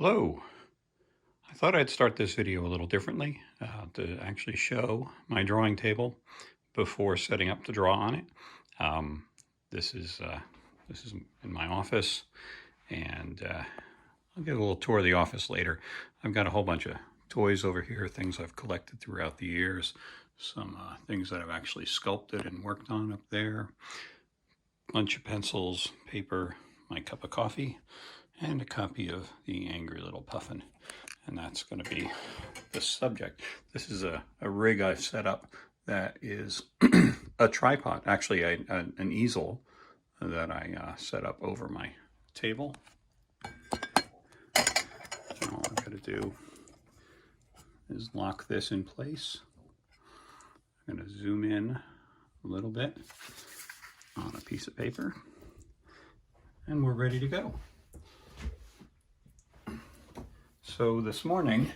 Hello. I thought I'd start this video a little differently to actually show my drawing table before setting up to draw on it. Um, this is in my office, and I'll get a little tour of the office later. I've got a whole bunch of toys over here, things I've collected throughout the years, some things that I've actually sculpted and worked on up there, bunch of pencils, paper, my cup of coffee, and a copy of The Angry Little Puffin. And that's going to be the subject. This is a rig I've set up that is a tripod, actually an easel that I set up over my table. So all I've got to do is lock this in place. I'm going to zoom in a little bit on a piece of paper, and we're ready to go. So this morning,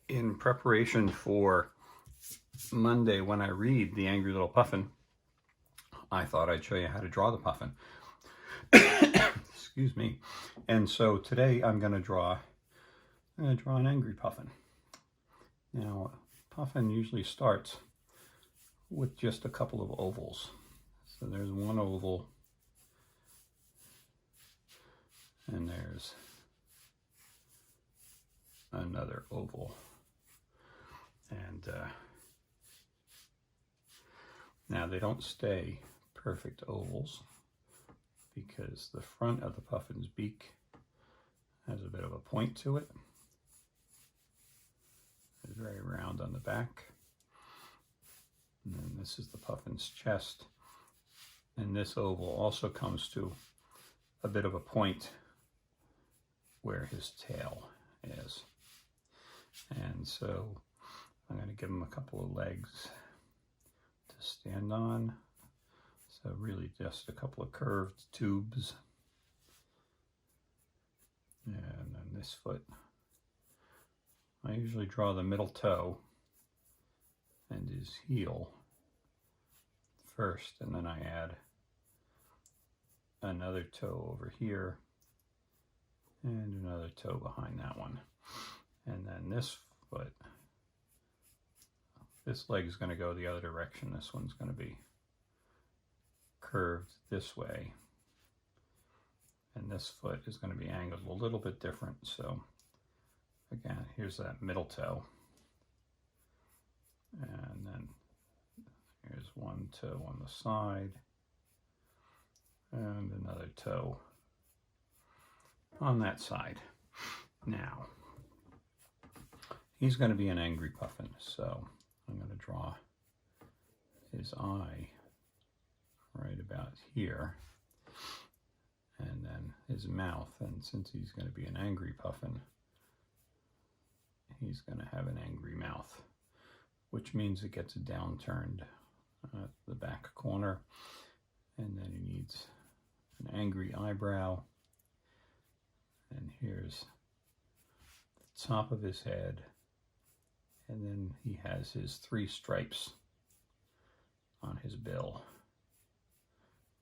in preparation for Monday when I read The Angry Little Puffin, I thought I'd show you how to draw the puffin. Excuse me. And so today I'm going to draw an angry puffin. Now, puffin usually starts with just a couple of ovals. So there's one oval, and there's another oval. And now they don't stay perfect ovals because the front of the puffin's beak has a bit of a point to it. It's very round on the back. And then this is the puffin's chest. And this oval also comes to a bit of a point where his tail is. And so I'm going to give him a couple of legs to stand on. So really just a couple of curved tubes. And then this foot, I usually draw the middle toe and his heel first, and then I add another toe over here and another toe behind that one. And then this foot, this leg is going to go the other direction. This one's going to be curved this way. And this foot is going to be angled a little bit different. So again, here's that middle toe. And then here's one toe on the side and another toe on that side. Now, he's going to be an angry puffin, so I'm going to draw his eye right about here, and then his mouth. And since he's going to be an angry puffin, he's going to have an angry mouth, which means it gets downturned at the back corner. And then he needs an angry eyebrow. And here's the top of his head. And then he has his 3 stripes on his bill,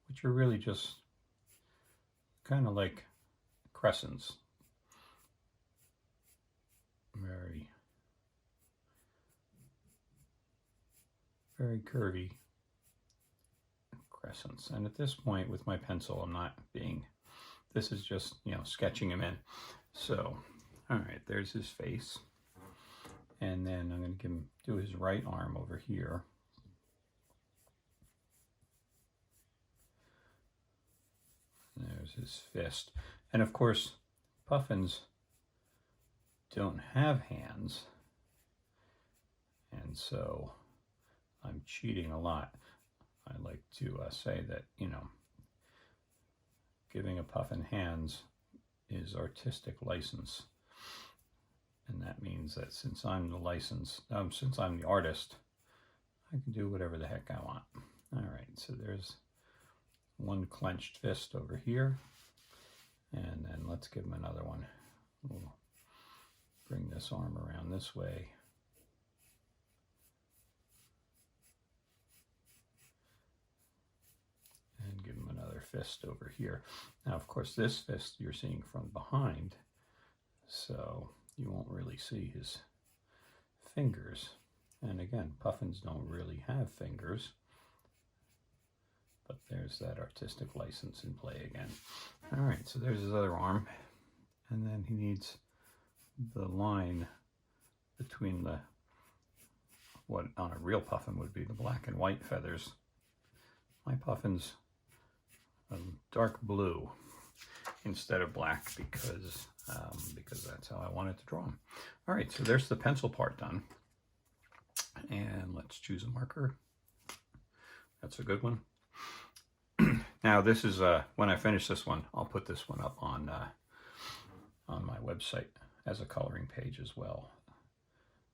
which are really just kind of like crescents. Very, very curvy crescents. And at this point with my pencil, I'm not being, this is just, sketching him in. So, all right, there's his face. And then I'm going to do his right arm over here. There's his fist. And of course, puffins don't have hands. And so I'm cheating a lot. I like to say that, giving a puffin hands is artistic license. And that means that since I'm the artist, I can do whatever the heck I want. All right, so there's one clenched fist over here. And then let's give him another one. We'll bring this arm around this way. And give him another fist over here. Now, of course, this fist you're seeing from behind, so you won't really see his fingers. And again, puffins don't really have fingers, but there's that artistic license in play again. All right, so there's his other arm, and then he needs the line between the, what on a real puffin would be the black and white feathers. My puffin's dark blue instead of black because that's how I wanted to draw him. All right, so there's the pencil part done. And let's choose a marker. That's a good one. Now this is, when I finish this one, I'll put this one up on my website as a coloring page as well.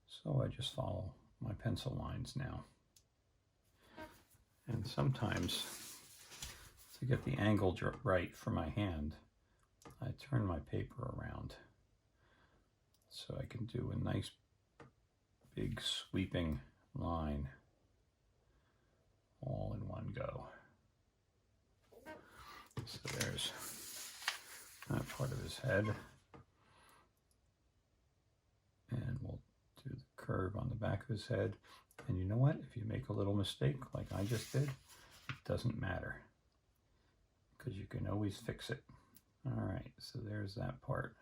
So I just follow my pencil lines now. And sometimes, to get the angle right for my hand, I turn my paper around so I can do a nice big sweeping line all in one go. So there's that part of his head. And we'll do the curve on the back of his head. And you know what? If you make a little mistake like I just did, it doesn't matter, because you can always fix it. All right, so there's that part.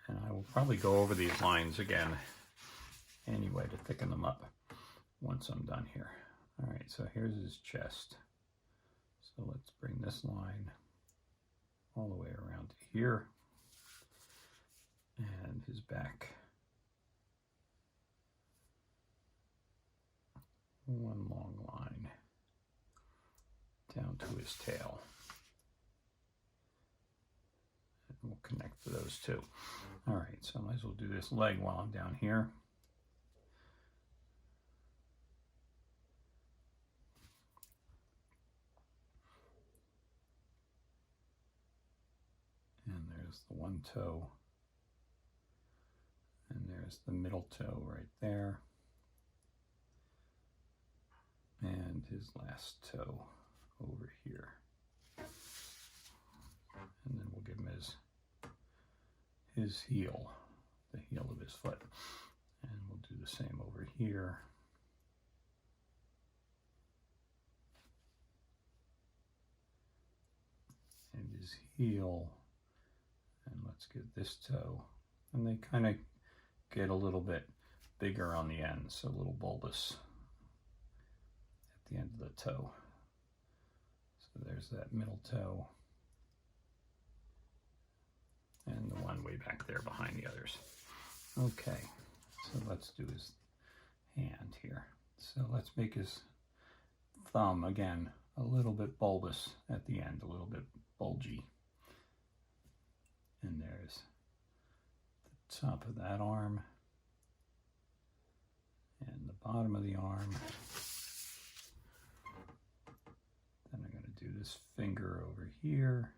And I will probably go over these lines again anyway to thicken them up once I'm done here. All right, so here's his chest. So let's bring this line all the way around to here, and his back. One long line down to his tail. And we'll connect to those two. All right, so I might as well do this leg while I'm down here. And there's the one toe. And there's the middle toe right there. And his last toe over here. And then we'll give him his heel, the heel of his foot. And we'll do the same over here. And his heel. And let's get this toe. And they kind of get a little bit bigger on the ends, so a little bulbous at the end of the toe. So there's that middle toe. And the one way back there behind the others. Okay, so let's do his hand here. So let's make his thumb, again, a little bit bulbous at the end, a little bit bulgy. And there's the top of that arm. And the bottom of the arm. Then I'm going to do this finger over here.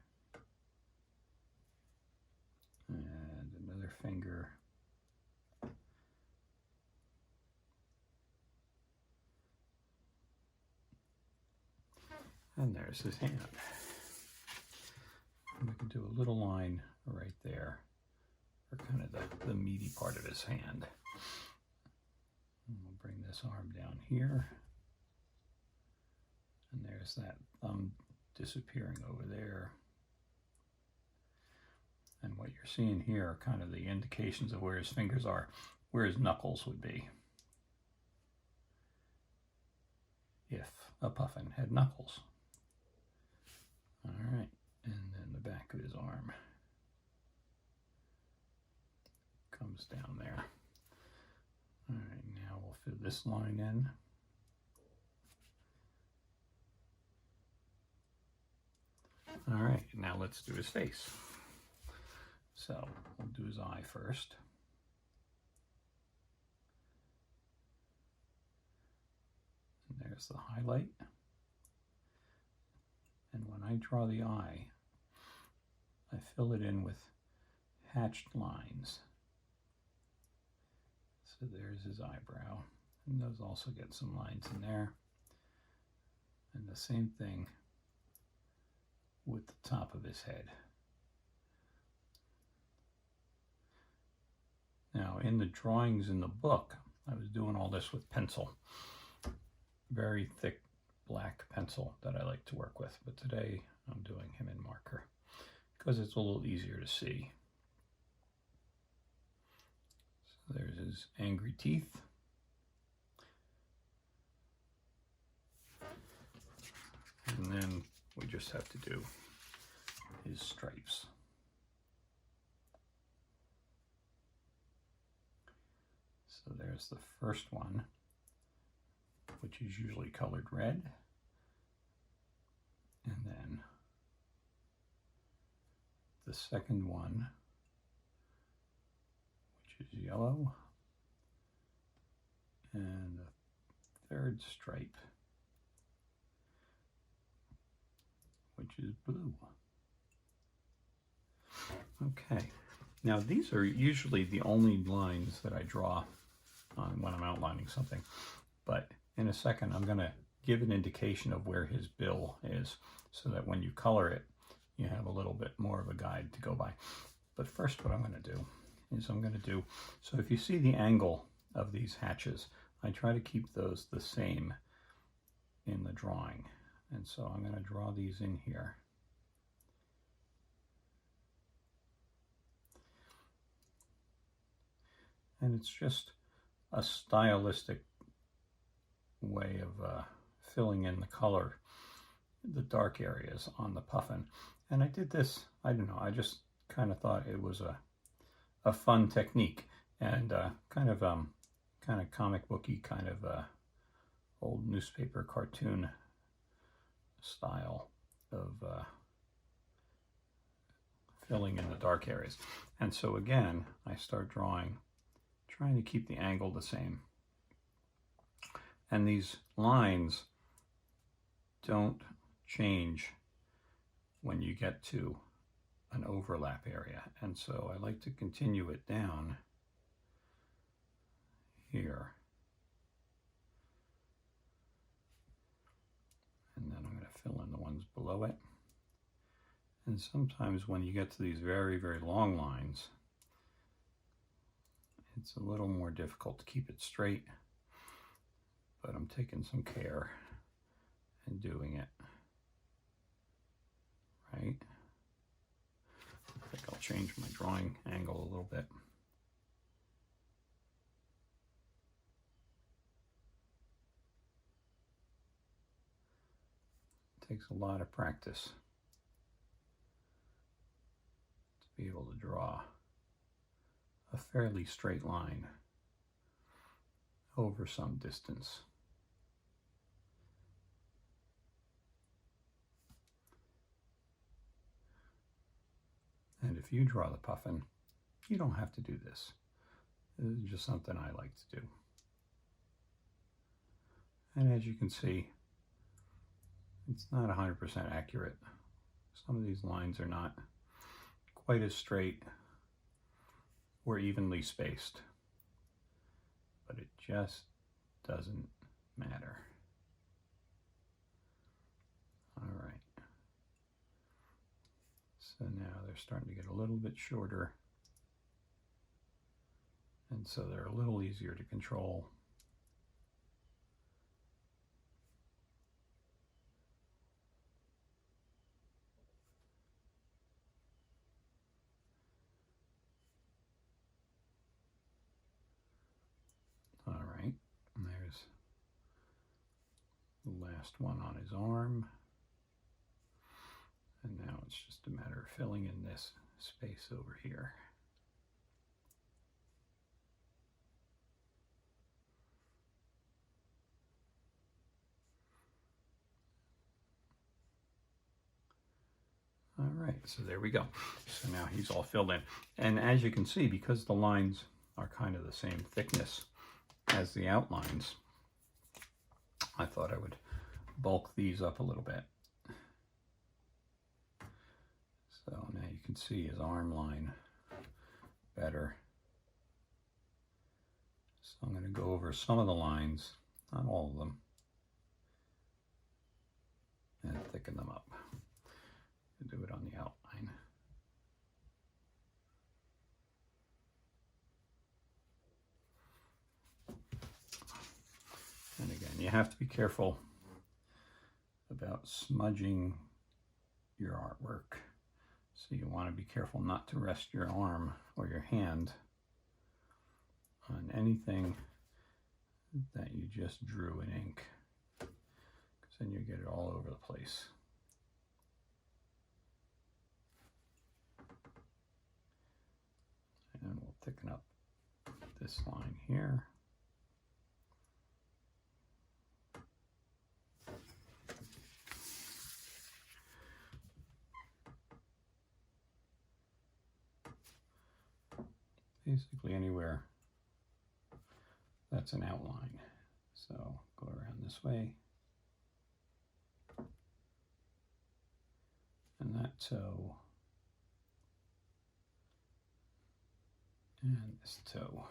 And another finger. And there's his hand. And we can do a little line right there for kind of the meaty part of his hand. And we'll bring this arm down here. And there's that thumb disappearing over there. And what you're seeing here are kind of the indications of where his fingers are, where his knuckles would be if a puffin had knuckles. All right, and then the back of his arm comes down there. All right, now we'll fill this line in. All right, now let's do his face. So we'll do his eye first. And there's the highlight. And when I draw the eye, I fill it in with hatched lines. So there's his eyebrow. And those also get some lines in there. And the same thing with the top of his head. Now, in the drawings in the book, I was doing all this with pencil. Very thick black pencil that I like to work with, but today I'm doing him in marker because it's a little easier to see. So there's his angry teeth. And then we just have to do his stripes. So there's the first one, which is usually colored red. And then the second one, which is yellow. And the third stripe, which is blue. Okay, now these are usually the only lines that I draw on when I'm outlining something, but in a second I'm going to give an indication of where his bill is so that when you color it you have a little bit more of a guide to go by. But first what I'm going to do is so if you see the angle of these hatches, I try to keep those the same in the drawing. And so I'm going to draw these in here. And it's just a stylistic way of filling in the color, the dark areas on the puffin. And I did this, I don't know, I just kind of thought it was a fun technique and kind of comic booky, kind of old newspaper cartoon style of filling in the dark areas. And so again, I start drawing, trying to keep the angle the same. And these lines don't change when you get to an overlap area. And so I like to continue it down here. And then I'm going to fill in the ones below it. And sometimes when you get to these very, very long lines, it's a little more difficult to keep it straight, but I'm taking some care and doing it right. I think I'll change my drawing angle a little bit. It takes a lot of practice to be able to draw a fairly straight line over some distance. And if you draw the puffin, you don't have to do this. This is just something I like to do. And as you can see, it's not 100% accurate. Some of these lines are not quite as straight or evenly spaced, but it just doesn't matter. All right. So now they're starting to get a little bit shorter, and so they're a little easier to control. All right, and there's the last one on his arm. And now it's just a matter of filling in this space over here. All right, so there we go. So now he's all filled in. And as you can see, because the lines are kind of the same thickness as the outlines, I thought I would bulk these up a little bit. So now you can see his arm line better. So I'm going to go over some of the lines, not all of them, and thicken them up. you have to be careful about smudging your artwork. So you want to be careful not to rest your arm or your hand on anything that you just drew in ink, because then you get it all over the place. And we'll thicken up this line here. Basically anywhere that's an outline. So go around this way. And that toe. And this toe.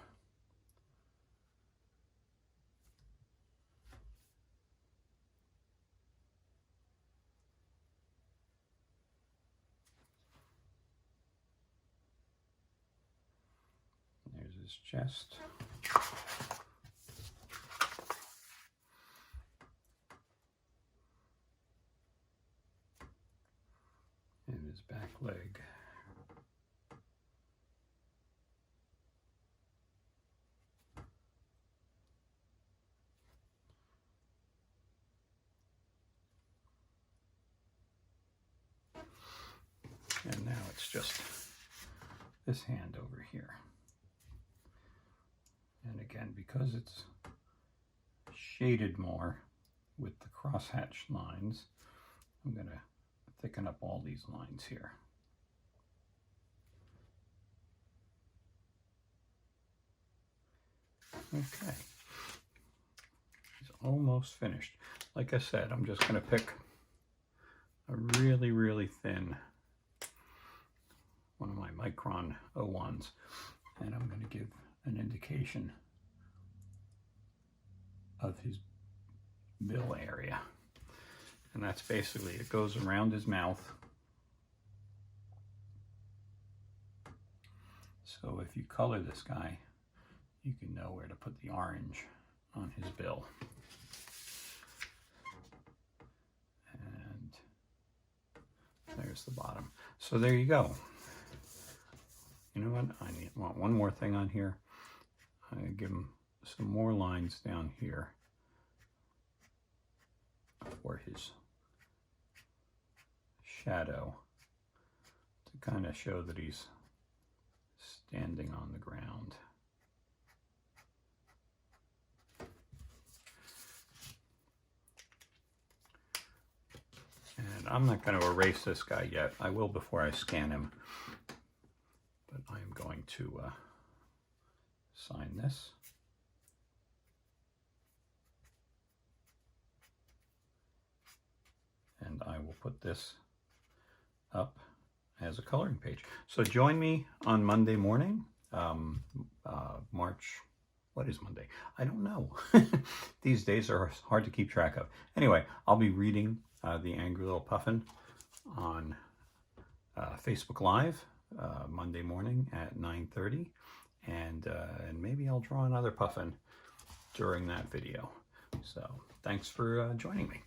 There's his chest. And his back leg. And now it's just this hand over here. And again, because it's shaded more with the crosshatch lines, I'm going to thicken up all these lines here. Okay. It's almost finished. Like I said, I'm just going to pick a really, really thin, one of my Micron 01s, and I'm going to give an indication of his bill area. And that's basically, it goes around his mouth. So if you color this guy, you can know where to put the orange on his bill. And there's the bottom. So there you go. You know what? I want one more thing on here. I'm going to give him some more lines down here for his shadow to kind of show that he's standing on the ground. And I'm not going to erase this guy yet. I will before I scan him. But I am going to sign this. And I will put this up as a coloring page. So join me on Monday morning, March, what is Monday? I don't know. These days are hard to keep track of. Anyway, I'll be reading The Angry Little Puffin on Facebook Live Monday morning at 9:30, and maybe I'll draw another Puffin during that video. So thanks for joining me.